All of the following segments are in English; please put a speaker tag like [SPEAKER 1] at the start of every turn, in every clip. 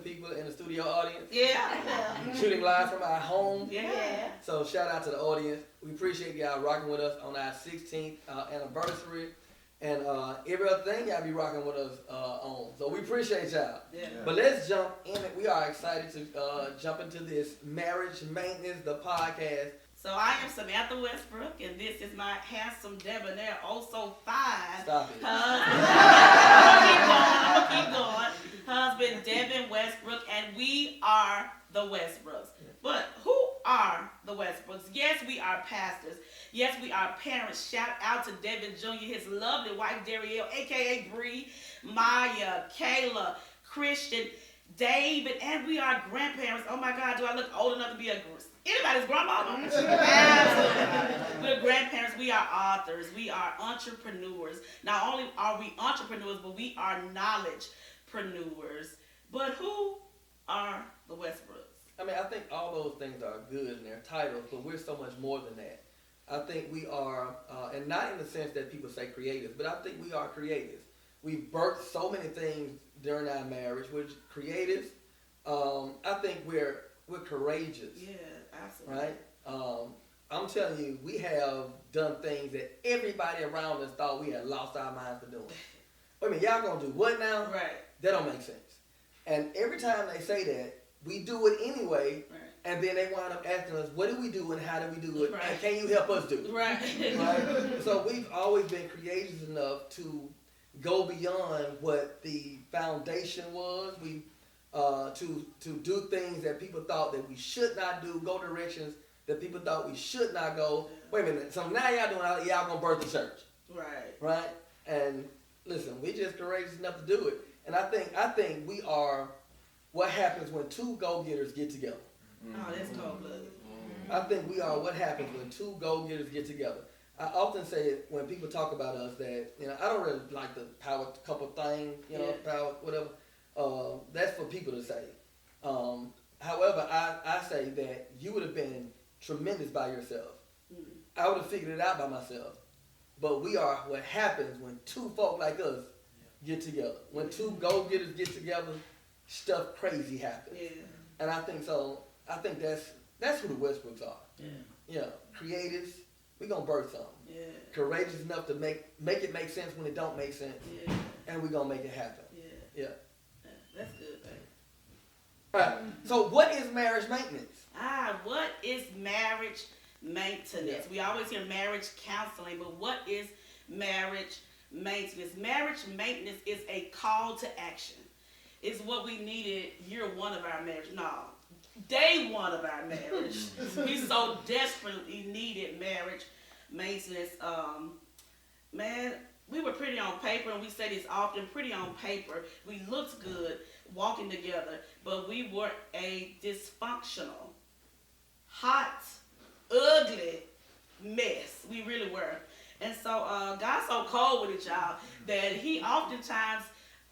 [SPEAKER 1] people in the studio audience.
[SPEAKER 2] Yeah.
[SPEAKER 1] Shooting live from our home.
[SPEAKER 2] Yeah.
[SPEAKER 1] So shout out to the audience. We appreciate y'all rocking with us on our 16th anniversary. And every other thing y'all be rocking with us on. So we appreciate y'all.
[SPEAKER 2] Yeah.
[SPEAKER 1] But let's jump in. We are excited to jump into this Marriage Maintenance, the podcast.
[SPEAKER 2] So I am Samantha Westbrook, and this is my handsome, debonair, oh so fine
[SPEAKER 1] Stop it.
[SPEAKER 2] husband. I'm gonna keep going. Husband Devin Westbrook, and we are the Westbrooks. But who are the Westbrooks? Yes, we are pastors. Yes, we are parents. Shout out to Devin Jr., his lovely wife Darielle, aka Bree, Maya, Kayla, Christian, David, and we are grandparents. Oh my God, do I look old enough to be anybody's grandmama? Absolutely. We're grandparents. We are authors. We are entrepreneurs. Not only are we entrepreneurs, but we are knowledgepreneurs. But who are the Westbrooks?
[SPEAKER 1] I mean, I think all those things are good in their titles, but we're so much more than that. I think we are, and not in the sense that people say creatives, but I think we are creatives. We've birthed so many things during our marriage. We're creatives. I think we're courageous.
[SPEAKER 2] Yeah, absolutely.
[SPEAKER 1] Right? I'm telling you, we have done things that everybody around us thought we had lost our minds for doing. Wait a minute, y'all gonna do what now?
[SPEAKER 2] Right.
[SPEAKER 1] That don't make sense. And every time they say that, we do it anyway.
[SPEAKER 2] Right.
[SPEAKER 1] And then they wind up asking us, what do we do and how do we do it?
[SPEAKER 2] Right.
[SPEAKER 1] And can you help us do it?
[SPEAKER 2] Right.
[SPEAKER 1] Right? So we've always been creative enough to go beyond what the foundation was. We to do things that people thought that we should not do, go directions that people thought we should not go. Wait a minute. So now y'all gonna birth the church.
[SPEAKER 2] Right.
[SPEAKER 1] Right? And listen, we just courageous enough to do it. And I think we are what happens when two go-getters get together.
[SPEAKER 2] Oh, that's cold-blooded.
[SPEAKER 1] I think we are what happens when two go-getters get together. I often say when people talk about us that, I don't really like the power couple thing, power, whatever. That's for people to say. However, I say that you would have been tremendous by yourself. Mm-hmm. I would have figured it out by myself. But we are what happens when two folk like us get together. When two go-getters get together, stuff crazy happens. Yeah. And I think so. I think that's who the Westbrooks are. Yeah. Creatives. We gonna birth something. Yeah. Courageous enough to make it make sense when it don't make sense. Yeah. And we gonna make it happen. Yeah.
[SPEAKER 2] That's good, baby.
[SPEAKER 1] All right. So what is marriage maintenance?
[SPEAKER 2] What is marriage maintenance? Yeah. We always hear marriage counseling, but what is marriage maintenance? Marriage maintenance is a call to action. It's what we needed year one of our marriage. No, day one of our marriage. We so desperately needed marriage maintenance. Man, we were pretty on paper, and we say this often, pretty on paper. We looked good walking together, but we were a dysfunctional, hot, ugly mess. We really were. And so God's so cold with it, y'all, that he oftentimes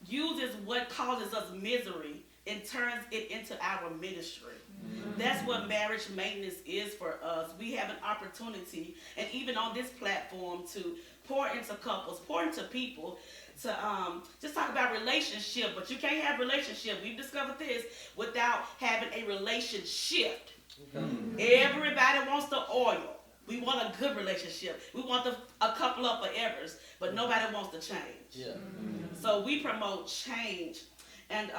[SPEAKER 2] uses what causes us misery and turns it into our ministry. Mm-hmm. That's what marriage maintenance is for us. We have an opportunity, and even on this platform, to pour into couples, pour into people, to just talk about relationship. But you can't have relationship. We've discovered this without having a relationship. Mm-hmm. Everybody wants the oil. We want a good relationship. We want a couple of forevers, but nobody wants to change. Yeah. Mm-hmm. So we promote change. And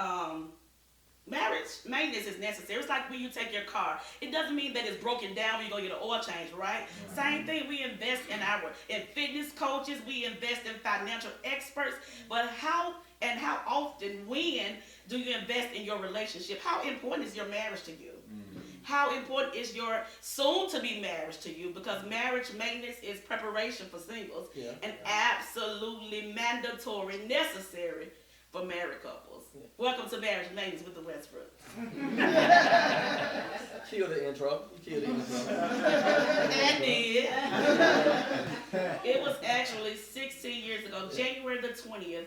[SPEAKER 2] marriage maintenance is necessary. It's like when you take your car. It doesn't mean that it's broken down when you go get an oil change, right? Mm-hmm. Same thing, we invest in fitness coaches, we invest in financial experts, but how often, when do you invest in your relationship? How important is your marriage to you? Mm-hmm. How important is your soon-to-be marriage to you? Because marriage maintenance is preparation for singles and absolutely mandatory, necessary for married couples. Yeah. Welcome to Marriage Maintenance with the Westbrooks.
[SPEAKER 1] Kill the intro. You killed the intro.
[SPEAKER 2] And did. It was actually 16 years ago, January the 20th,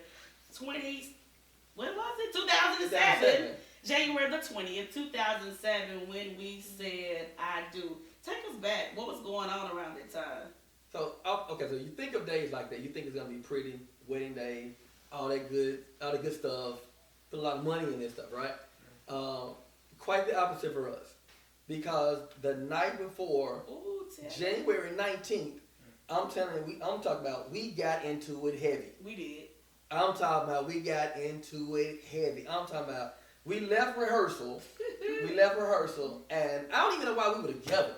[SPEAKER 2] 2007. January the 20th, 2007, when we said, I do. Take us back. What was going on around that time?
[SPEAKER 1] So you think of days like that. You think it's going to be pretty, wedding day, all that good stuff. Put a lot of money in this stuff, right? Quite the opposite for us. Because the night before, January 19th, I'm talking about we got into it heavy.
[SPEAKER 2] We did.
[SPEAKER 1] I'm talking about we got into it heavy. I'm talking about we left rehearsal. And I don't even know why we were together.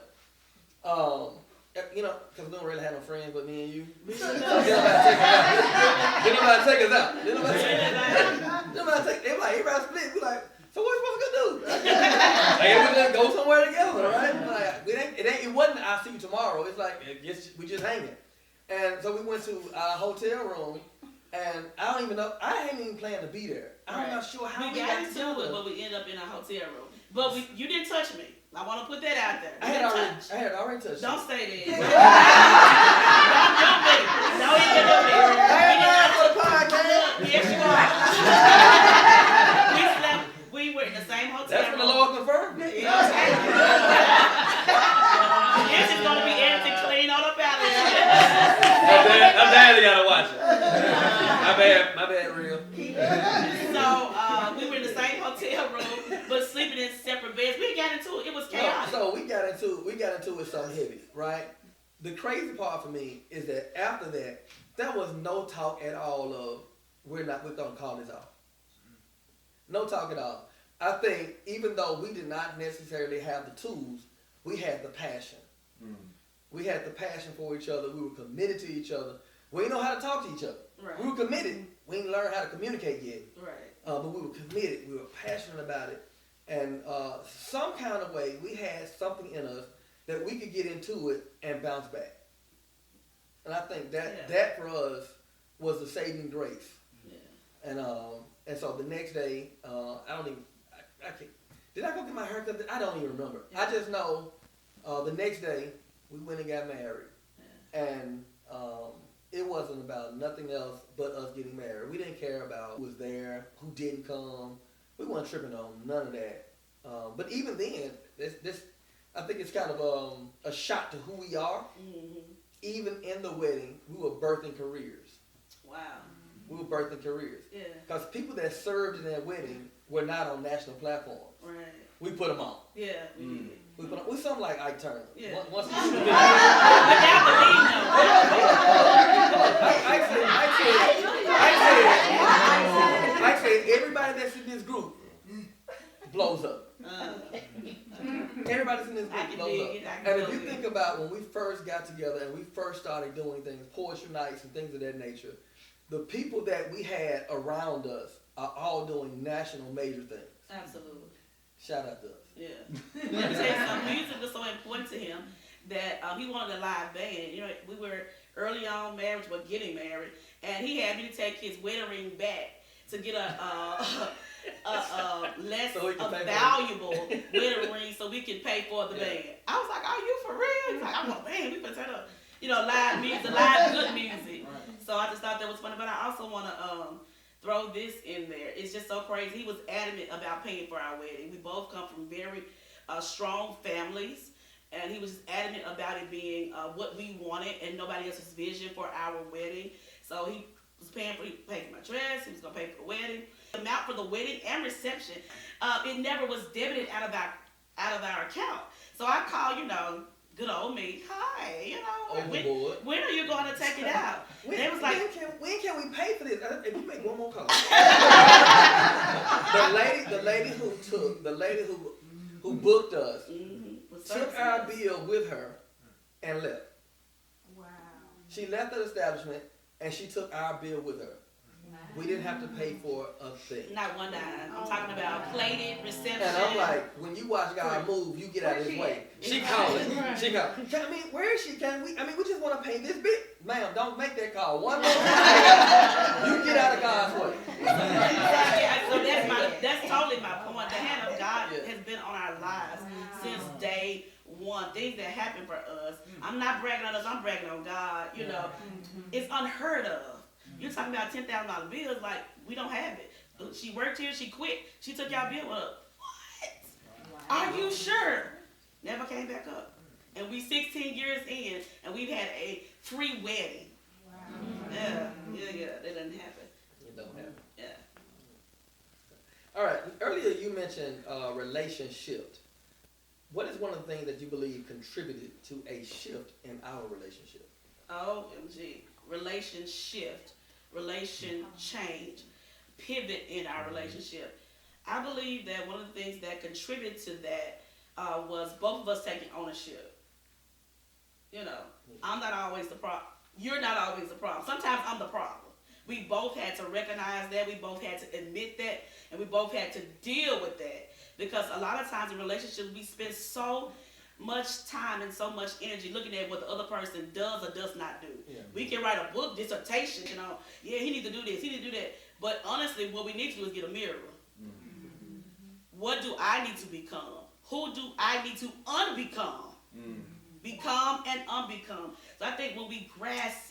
[SPEAKER 1] You know, because we don't really have no friends but me and you. Then nobody take us out. They like, everybody split. We like, so what we supposed to do? Like, we just go somewhere together, right? Like, it wasn't I'll see you tomorrow. It's like, we just hanging. And so we went to our hotel room, and I don't even know, I ain't even planning to be there. I'm not sure how we got
[SPEAKER 2] into it, but we ended up in a hotel room. But you didn't touch me. I want to put that out there.
[SPEAKER 1] I had already touched you.
[SPEAKER 2] Don't stay there. Don't do me. Don't even do me. Yes, you are. We slept. We were in the same hotel.
[SPEAKER 1] That's when the Lord confirmed it.
[SPEAKER 2] This is going to be everything clean all about it.
[SPEAKER 1] I'm glad you gotta watch it. My bad, real.
[SPEAKER 2] So we were in the same hotel room, but sleeping in separate beds. We got into it. It was chaotic.
[SPEAKER 1] So we got into it something heavy, right? The crazy part for me is that after that, there was no talk at all of we're gonna call this off. No talk at all. I think even though we did not necessarily have the tools, we had the passion. We had the passion for each other. We were committed to each other. We didn't know how to talk to each other.
[SPEAKER 2] Right.
[SPEAKER 1] We were committed. We didn't learn how to communicate yet.
[SPEAKER 2] Right.
[SPEAKER 1] But we were committed. We were passionate about it. And some kind of way, we had something in us that we could get into it and bounce back. And I think that for us was the saving grace. Yeah. And so the next day, I can't. Did I go get my haircut? I don't even remember. Yeah. I just know the next day we went and got married, and it wasn't about nothing else but us getting married. We didn't care about who was there, who didn't come. We weren't tripping on none of that. But even then, this I think it's kind of a shot to who we are. Mm-hmm. Even in the wedding, we were birthing careers. Wow. We were birthing careers. Yeah. Because people that served in that wedding were not on national platforms. Right. We put them on. Yeah. Mm. We put them. We something like Ike Turner. Yeah. Once I said everybody that's in this group blows up. Everybody's in this group blows up. And if you think about when we first got together and we first started doing things, poetry nights and things of that nature, the people that we had around us are all doing national major things. Absolutely. Shout out to us. Yeah. Let me tell you something. Music was so important to him that he wanted a live band. You know, we were early on marriage, but getting married, and he had me to take his wedding ring back to get a less valuable wedding ring so we could pay for the band. I was like, "Are you for real?" He's like, "I'm a band. We put that up, live music, live good music." Right. So I just thought that was funny. But I also want to throw this in there. It's just so crazy. He was adamant about paying for our wedding. We both come from very strong families, and he was just adamant about it being what we wanted and nobody else's vision for our wedding. So he was paying for my dress. He was gonna pay for the wedding. The amount for the wedding and reception, it never was debited out of our account. So I called, good old me. Hi, when are you going to take it out? They was like, when can we pay for this? If you make one more call. the lady who booked us took our bill with her and left. Wow. She left the establishment and she took our bill with her. We didn't have to pay for a thing. Not one dime. I'm talking about plated reception. And I'm like, when you watch God move, you get out of his way. She calling. Where is she? We just want to pay this bit. Ma'am, don't make that call. One more time. You get out of God's way. So that's totally my point. The hand of God has been on our lives since day one. Things that happen for us. I'm not bragging on us. I'm bragging on God. It's unheard of. You're talking about $10,000 bills, like we don't have it. She worked here, she quit, she took y'all bill up. What? Wow. Are you sure? Never came back up. And we 16 years in, and we've had a free wedding. Wow. Yeah, that doesn't happen. It don't happen. Yeah. All right. Earlier you mentioned relationship. What is one of the things that you believe contributed to a shift in our relationship?
[SPEAKER 2] OMG. Relation shift, relation change, pivot in our relationship. I believe that one of the things that contributed to that was both of us taking ownership. You know, I'm not always the problem. You're not always the problem. Sometimes I'm the problem. We both had to recognize that. We both had to admit that. And we both had to deal with that. Because a lot of times in relationships, we spend so much time and so much energy looking at what the other person does or does not do.
[SPEAKER 1] Yeah.
[SPEAKER 2] We can write a book, dissertation, you know, yeah, he needs to do this, he needs to do that. But honestly, what we need to do is get a mirror. Mm-hmm. What do I need to become? Who do I need to unbecome? Mm-hmm. Become and unbecome. So I think when we grasp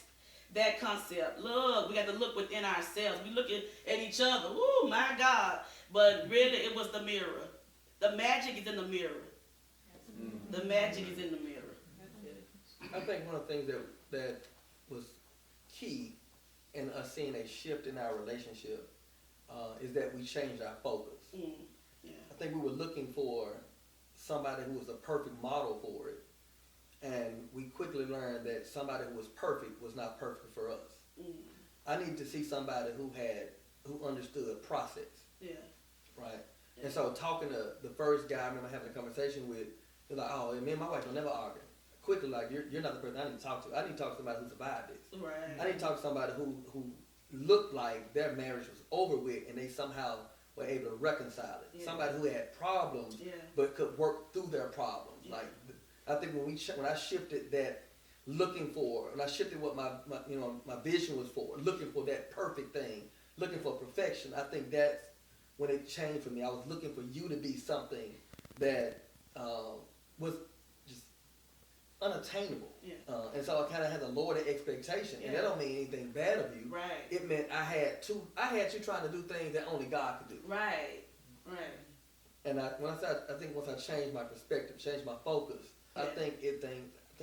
[SPEAKER 2] that concept, look, we got to look within ourselves. We look at each other. Oh my God. But really, it was the mirror. The magic is in the mirror. The magic is in the mirror.
[SPEAKER 1] I think one of the things that was key in us seeing a shift in our relationship is that we changed our focus.
[SPEAKER 2] Yeah.
[SPEAKER 1] I think we were looking for somebody who was a perfect model for it, and we quickly learned that somebody who was perfect was not perfect for us. I need to see somebody who understood process.
[SPEAKER 2] Yeah.
[SPEAKER 1] Right. Yeah. And so talking to the first guy I remember having a conversation with, they're like, oh, me and my wife don't never argue. Quickly, like, you're not the person I need to talk to. I need to talk to somebody who survived this.
[SPEAKER 2] Right.
[SPEAKER 1] I need to talk to somebody who looked like their marriage was over with and they somehow were able to reconcile it. Yeah. Somebody who had problems but could work through their problems. Yeah. Like, I think when I shifted that when I shifted what my vision was for, looking for that perfect thing, looking for perfection, I think that's when it changed for me. I was looking for you to be something that was just unattainable. Yeah. And so I kind of had to lower the expectation. Yeah. And that don't mean anything bad of you.
[SPEAKER 2] Right.
[SPEAKER 1] It meant I had you trying to do things that only God could do.
[SPEAKER 2] Right.
[SPEAKER 1] And I think once I changed my perspective, changed my focus, I think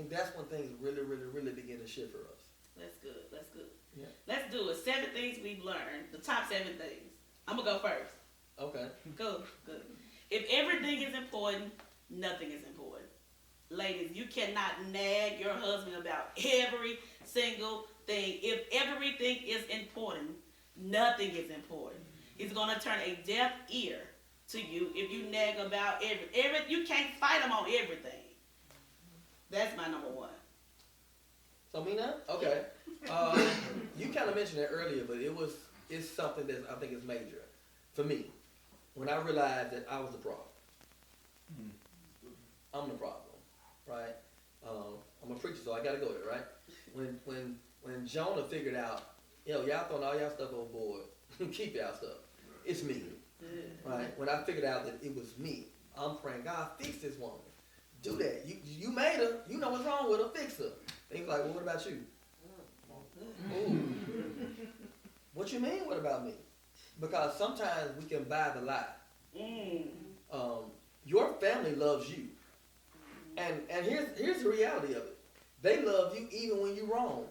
[SPEAKER 1] that's when things really, really, really begin to shift for us.
[SPEAKER 2] That's good.
[SPEAKER 1] Yeah.
[SPEAKER 2] Let's do it. 7 things we've learned. The top 7 things. I'm gonna go first.
[SPEAKER 1] Okay.
[SPEAKER 2] Good. If everything is important, nothing is important. Ladies, you cannot nag your husband about every single thing. If everything is important, nothing is important. He's going to turn a deaf ear to you if you nag about you can't fight him on everything. That's my number 1.
[SPEAKER 1] So me now? Okay. You kind of mentioned it earlier, but it's something that I think is major for me. When I realized that I was the problem. I'm the problem, right? I'm a preacher, so I got to go there, right? When Jonah figured out, y'all throwing all y'all stuff overboard, keep y'all stuff. It's me, right? When I figured out that it was me, I'm praying, God, fix this woman. Do that. You made her. You know what's wrong with her. Fix her. And he's like, well, what about you? Ooh. What you mean? What about me? Because sometimes we can buy the lie. Your family loves you. And here's the reality of it. They love you even when you're wrong.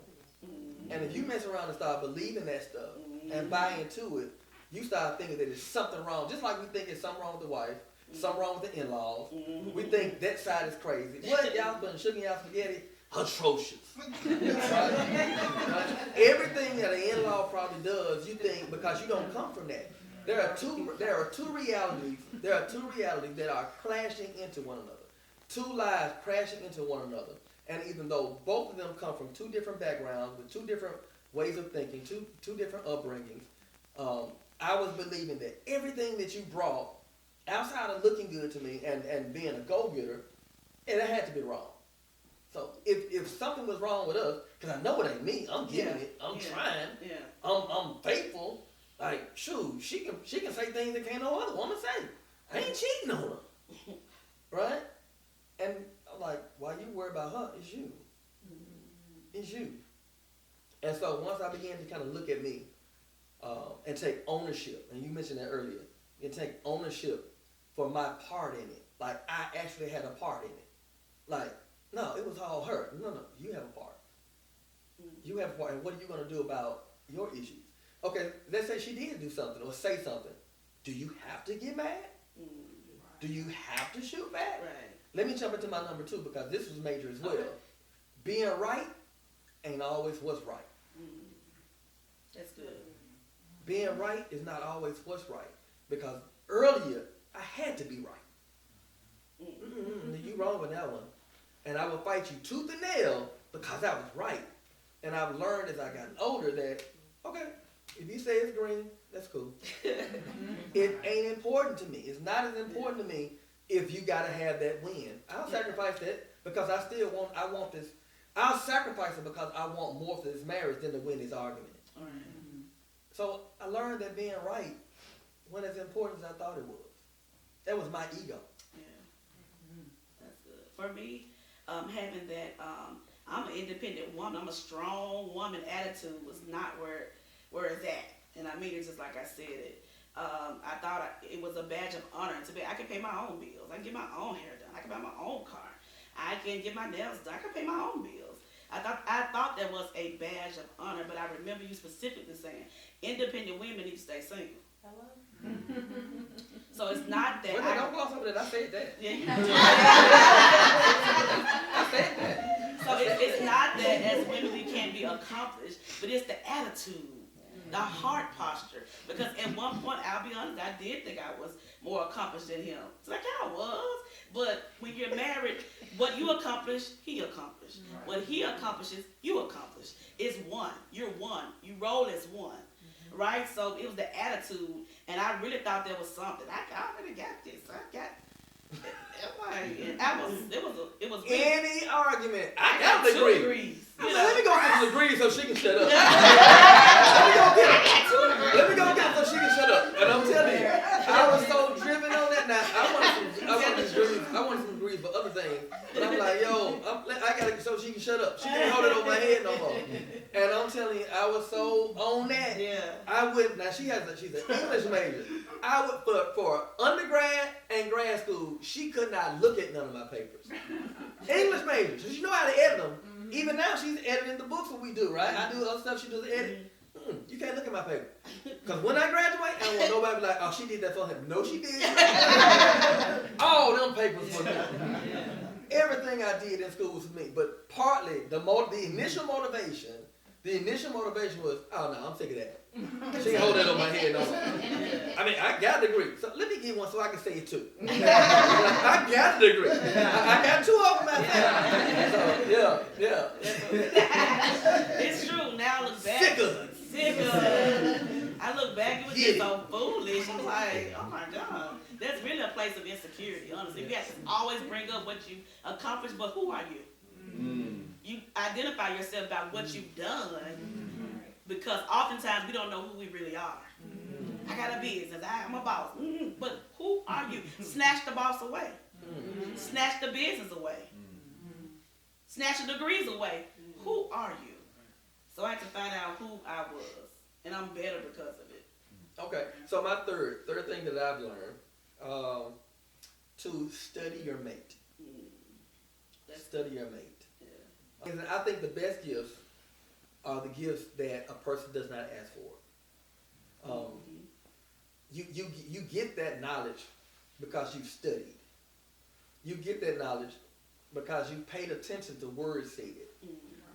[SPEAKER 1] And if you mess around and start believing that stuff and buy into it, you start thinking that there's something wrong. Just like we think there's something wrong with the wife, something wrong with the in-laws. We think that side is crazy. What? Y'all putting sugar in y'all spaghetti? Atrocious. Right? Everything that an in-law probably does, you think, because you don't come from that. There are two realities that are clashing into one another. 2 lives crashing into one another. And even though both of them come from 2 different backgrounds, with 2 different ways of thinking, two different upbringings, I was believing that everything that you brought, outside of looking good to me and being a go-getter, it had to be wrong. So if something was wrong with us, because I know it ain't me, I'm getting it, I'm trying, I'm faithful. Like, shoot, she can say things that can't no other woman say. I ain't cheating on her, right? And I'm like, why you worry about her? It's you. It's you. And so once I began to kind of look at me and take ownership, and you mentioned that earlier, and take ownership for my part in it. Like, I actually had a part in it. Like, no, it was all her. No, you have a part. You have a part, and what are you going to do about your issues? Okay, let's say she did do something or say something do you have to get mad? Do you have to shoot back?
[SPEAKER 2] Right.
[SPEAKER 1] Let me jump into my number 2 because this was major as well.
[SPEAKER 2] Okay.
[SPEAKER 1] Being right ain't always what's right.
[SPEAKER 2] That's good.
[SPEAKER 1] Being right is not always what's right because earlier I had to be right. You wrong with that one. And I would fight you tooth and nail because I was right. And I've learned as I got older that, okay, if you say it's green, that's cool. It ain't important to me. It's not as important to me if you got to have that win. I'll sacrifice that because I want this. I'll sacrifice it because I want more for this marriage than to win this argument.
[SPEAKER 2] All right.
[SPEAKER 1] So I learned that being right wasn't as important as I thought it was. That was my ego.
[SPEAKER 2] Yeah. That's good. For me, having that, I'm an independent woman. I'm a strong woman. Attitude was not where it's at. And I mean it just like I said it. I thought it was a badge of honor to be. I can pay my own bills. I can get my own hair done. I can buy my own car. I can get my nails done. I can pay my own bills. I thought that was a badge of honor, but I remember you specifically saying independent women need to stay single.
[SPEAKER 3] Hello?
[SPEAKER 2] So it's not that.
[SPEAKER 1] Well, don't gloss over that. I said that.
[SPEAKER 2] Yeah, you
[SPEAKER 1] I said that.
[SPEAKER 2] So it's not that as women we can't be accomplished, but it's the attitude, the heart posture. Because at one point, I'll be honest, I did think I was more accomplished than him. It's like I was. But when you're married, what you accomplish, he accomplished.
[SPEAKER 3] Right.
[SPEAKER 2] What he accomplishes, you accomplish. It's one. You're one. You roll as one. Right? So it was the attitude. And I really thought there was something. I already got this. It was really,
[SPEAKER 1] Any argument, I
[SPEAKER 2] got
[SPEAKER 1] got the
[SPEAKER 2] 2
[SPEAKER 1] degree.
[SPEAKER 2] degrees.
[SPEAKER 1] Let me go get some degrees so she can shut up. Let me go get it. Let me go get it so she can shut up. And I'm telling you, I was so driven on that. Now I wanted some degrees for other things, but I'm like, yo, I gotta so she can shut up. She can't hold it over my head no more. And I'm telling you, I was so on that.
[SPEAKER 2] Yeah.
[SPEAKER 1] I would. Now she's an English major. I would for undergrad and grad school, she could not look at none of my papers. English major, so she know how to edit them. Even now, she's editing the books what we do, right? I do other stuff, she does edit. You can't look at my paper. Because when I graduate, I don't want nobody to be like, oh, she did that for him. No, she did. All them papers for me. Everything I did in school was for me. But partly, the initial motivation was, oh, no, I'm sick of that. She can hold that on my head no more. I mean, I got a degree. So let me get one so I can say it too. I got a degree. I got 2 of them out there. So, yeah.
[SPEAKER 2] It's true. Now I look back.
[SPEAKER 1] Sick of it.
[SPEAKER 2] I look back, it was just so foolish. I'm like, oh my God. That's really a place of insecurity, honestly. You have to always bring up what you accomplished, but who are you? You identify yourself by what you've done, because oftentimes we don't know who we really are. I got a business, I'm a boss. But who are you? Snatch the boss away. Snatch the business away. Snatch the degrees away. Who are you? So I had to find out who I was, and I'm better because of it.
[SPEAKER 1] Okay, so my third thing that I've learned, to study your mate. Study your mate.
[SPEAKER 2] Yeah.
[SPEAKER 1] And I think the best gifts are the gifts that a person does not ask for. You get that knowledge because you've studied. You get that knowledge because you paid attention to words said.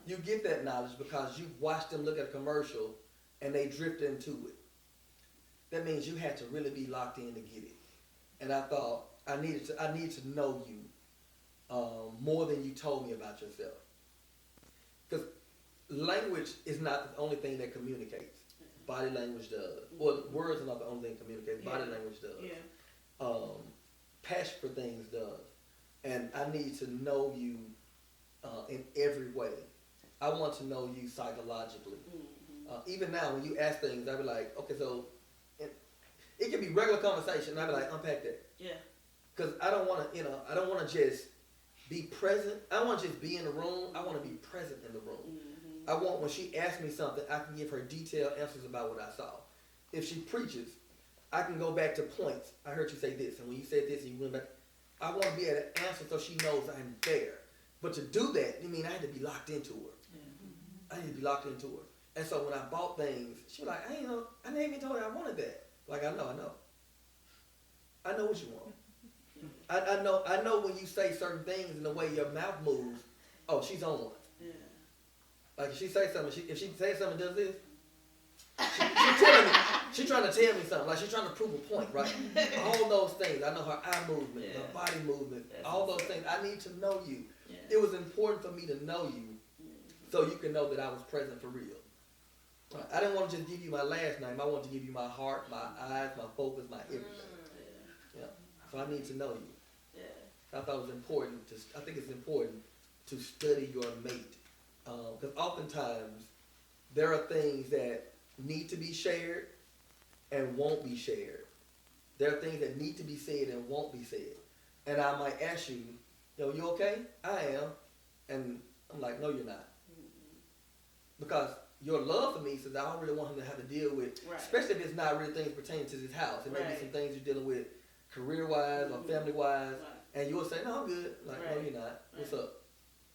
[SPEAKER 1] You get that knowledge because you watched them look at a commercial and they drift into it. That means you had to really be locked in to get it. And I thought I need to know you more than you told me about yourself. Because language is not the only thing that communicates. Body language does. Well, words are not the only thing that communicates. Body language does.
[SPEAKER 2] Yeah.
[SPEAKER 1] Passion for things does. And I need to know you in every way. I want to know you psychologically. Even now, when you ask things, I be like, okay, so it can be regular conversation. And I be like, unpack that.
[SPEAKER 2] Yeah.
[SPEAKER 1] Because I don't want to just be present. I don't want to just be in the room. I want to be present in the room. I want, when she asks me something, I can give her detailed answers about what I saw. If she preaches, I can go back to points. I heard you say this, and when you said this, and you went back. I want to be able to answer so she knows I'm there. But to do that, I mean, I had to be locked into her. I need to be locked into her. And so when I bought things, she was like, I didn't even told her I wanted that. Like, I know. I know what you want. I know when you say certain things and the way your mouth moves, oh, she's on one.
[SPEAKER 2] Yeah.
[SPEAKER 1] Like if she say something, if she says something and does this, she telling me, she trying to tell me something, like she's trying to prove a point, right? All those things, I know her eye movement, her body movement, all those things. I need to know you.
[SPEAKER 2] Yeah.
[SPEAKER 1] It was important for me to know you, so you can know that I was present for real. Right? I didn't want to just give you my last name. I want to give you my heart, my eyes, my focus, my everything. Yeah. So I need to know you. I thought it was important I think it's important to study your mate. Because oftentimes there are things that need to be shared and won't be shared. There are things that need to be said and won't be said. And I might ask you, you okay? I am. And I'm like, no, you're not. Because your love for me says I don't really want him to have to deal with, especially if it's not really things pertaining to this house. It may be some things you're dealing with career-wise or family-wise. And you'll say, no, I'm good. Like, no, you're not. What's up?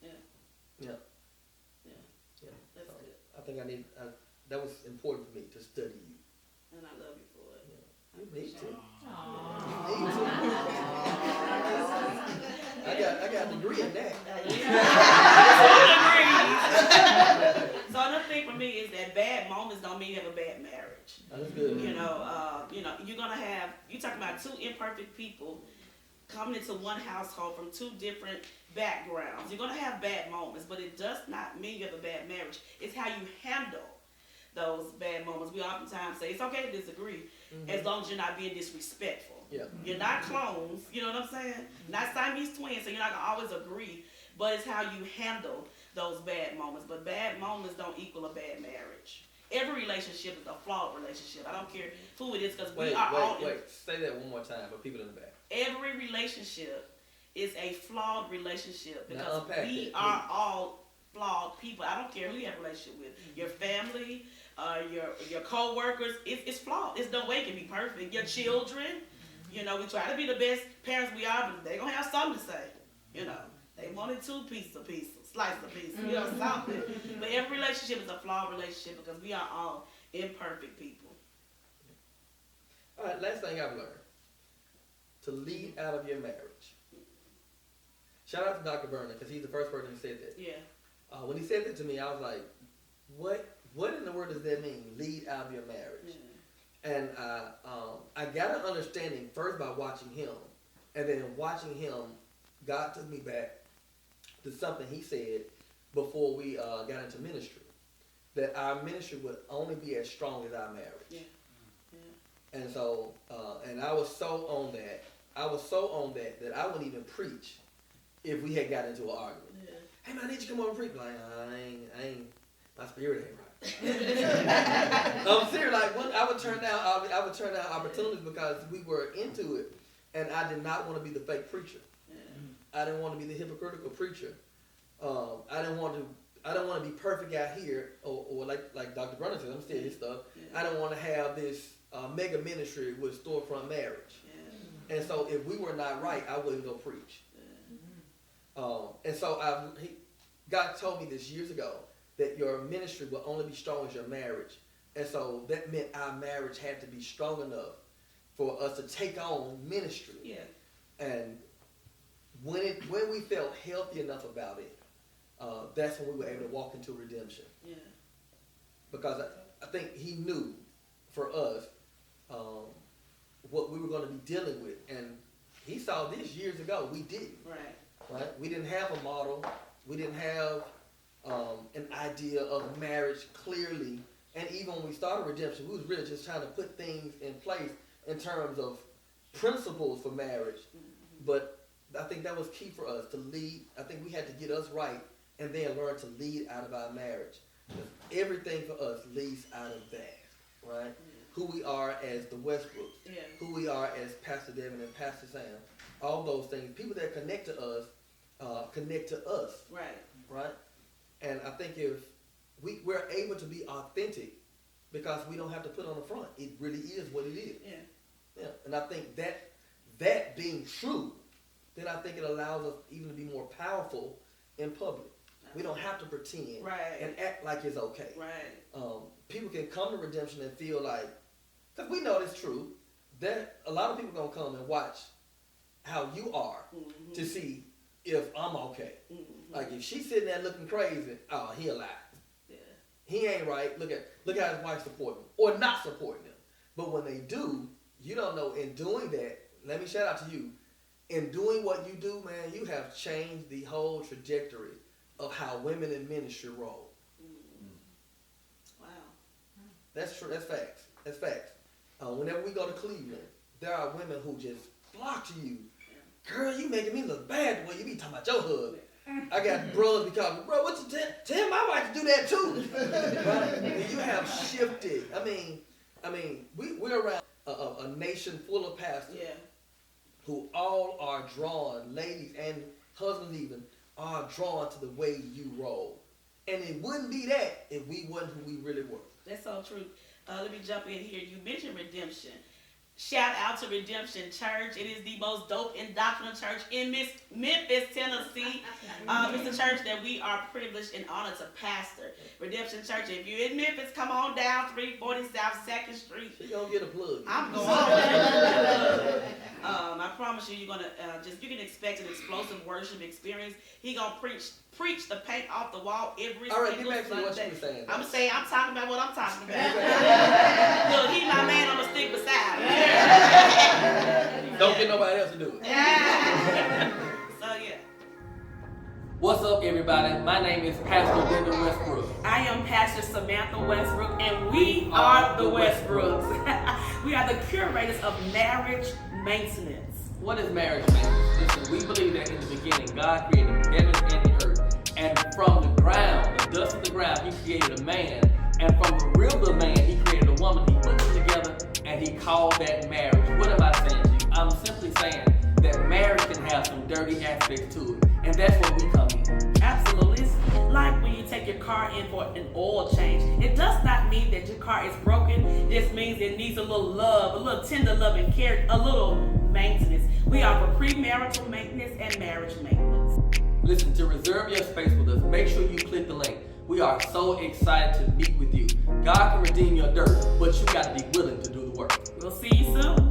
[SPEAKER 1] Yeah.
[SPEAKER 2] That's
[SPEAKER 1] so
[SPEAKER 2] good.
[SPEAKER 1] I think that was important for me to study you.
[SPEAKER 2] And I love you for it.
[SPEAKER 1] Yeah. You need to.
[SPEAKER 2] Aww.
[SPEAKER 1] You need to. I got a degree in that.
[SPEAKER 2] So another thing for me is that bad moments don't mean you have a bad marriage.
[SPEAKER 1] That's good.
[SPEAKER 2] You're gonna have, you talking about two imperfect people coming into one household from two different backgrounds. You're going to have bad moments, but it does not mean you have a bad marriage. It's how you handle those bad moments. We oftentimes say it's okay to disagree as long as you're not being disrespectful.
[SPEAKER 1] Yeah.
[SPEAKER 2] You're not clones, you know what I'm saying? Not Siamese twins, so you're not going to always agree, but it's how you handle those bad moments. But bad moments don't equal a bad marriage. Every relationship is a flawed relationship. I don't care who it is, because we are all...
[SPEAKER 1] Wait. Say that one more time for people in the back.
[SPEAKER 2] Every relationship is a flawed relationship because we are all flawed people. I don't care who you have a relationship with. Your family, your co-workers, it's flawed. It's no way it can be perfect. Your children, we try to be the best parents we are, but they're going to have something to say. They wanted two pieces of pizza, slice of pizza, something. But every relationship is a flawed relationship because we are all imperfect people.
[SPEAKER 1] All right, last thing I've learned. To lead out of your marriage. Shout out to Dr. Berner, because he's the first person who said that.
[SPEAKER 2] Yeah.
[SPEAKER 1] When he said that to me, I was like, what in the world does that mean, lead out of your marriage? Yeah. And I got an understanding first by watching him, and then watching him, God took me back to something he said before we got into ministry, that our ministry would only be as strong as our marriage. Yeah. And so, and I was so on that. I wouldn't even preach if we had got into an argument. Yeah. Hey man, I need you to come over and preach. Like, I ain't, my spirit ain't right. I'm serious. Like, I would turn down opportunities because we were into it, and I did not want to be the fake preacher. Yeah. I didn't want to be the hypocritical preacher. I didn't want to be perfect out here, or like Dr. Brunner said, I'm still his stuff. Yeah. I didn't want to have this mega ministry with storefront marriage. Yeah. And so if we were not right, I wouldn't go preach. Yeah. And so God told me this years ago, that your ministry will only be strong as your marriage. And so that meant our marriage had to be strong enough for us to take on ministry. Yeah. And when we felt healthy enough about it, that's when we were able to walk into redemption. Yeah. Because I think he knew for us what we were going to be dealing with. And he saw this years ago. We didn't. Right? We didn't have a model. We didn't have an idea of marriage clearly. And even when we started redemption, we was really just trying to put things in place in terms of principles for marriage. Mm-hmm. But I think that was key for us to lead. I think we had to get us right and then learn to lead out of our marriage. Because everything for us leads out of that, right? Mm-hmm. Who we are as the Westbrooks, who we are as Pastor Devin and Pastor Sam, all those things. People that connect to us, right? And I think if we're able to be authentic because we don't have to put on the front. It really is what it is. Yeah. And I think that being true, then I think it allows us even to be more powerful in public. We don't have to pretend and act like it's okay. Right. People can come to redemption and feel like, because we know it's true, that a lot of people gonna come and watch how you are to see if I'm okay. Like if she's sitting there looking crazy, oh, he a lie.
[SPEAKER 2] Yeah.
[SPEAKER 1] He ain't right. Look how his wife supporting him or not supporting him. But when they do, you don't know. In doing that, let me shout out to you. In doing what you do, man, you have changed the whole trajectory of how women in ministry roll.
[SPEAKER 2] Wow.
[SPEAKER 1] That's true. That's facts. That's facts. Whenever we go to Cleveland, there are women who just flock to you. Girl, you making me look bad the way you be talking about your husband. I got brothers be calling me, bro, what you tell my wife to do that too. Right? You have shifted. I mean, we're around a nation full of pastors who all are drawn, ladies and husbands even, are drawn to the way you roll. And it wouldn't be that if we wasn't who we really were.
[SPEAKER 2] That's so true. Let me jump in here. You mentioned redemption. Shout out to Redemption Church. It is the most dope and doctrinal church in Memphis, Tennessee. It's a church that we are privileged and honored to pastor. Redemption Church. If you're in Memphis, come on down 340 South 2nd Street.
[SPEAKER 1] She gonna get a plug.
[SPEAKER 2] I'm going. I promise you, you're gonna you can expect an explosive worship experience. He gonna preach the paint off the wall every
[SPEAKER 1] All right,
[SPEAKER 2] single
[SPEAKER 1] get back to what
[SPEAKER 2] Sunday.
[SPEAKER 1] you were saying.
[SPEAKER 2] I'm talking about what I'm talking about. Look, he's my man. I'm gonna stick beside him.
[SPEAKER 1] Don't get nobody else to do it.
[SPEAKER 2] So yeah.
[SPEAKER 3] What's up, everybody? My name is Pastor Linda Westbrook.
[SPEAKER 2] I am Pastor Samantha Westbrook, and we are the Westbrooks. We are the curators of marriage maintenance.
[SPEAKER 3] What is marriage maintenance? Listen, we believe that in the beginning, God created the heavens and the earth. And from the ground, the dust of the ground, He created a man. And from the rib of the man, He created a woman. He put them together, and He called that marriage. What am I saying to you? I'm simply saying that marriage can have some dirty aspects to it. And that's where we come in.
[SPEAKER 2] Absolutely. It's like when you take your car in for an oil change. It does not mean that your car is broken. It just means it needs a little love, a little tender love and care, a little maintenance. We offer premarital maintenance and marriage maintenance.
[SPEAKER 3] Listen, to reserve your space with us, make sure you click the link. We are so excited to meet with you. God can redeem your dirt, but you got to be willing to do the work.
[SPEAKER 2] We'll see you soon.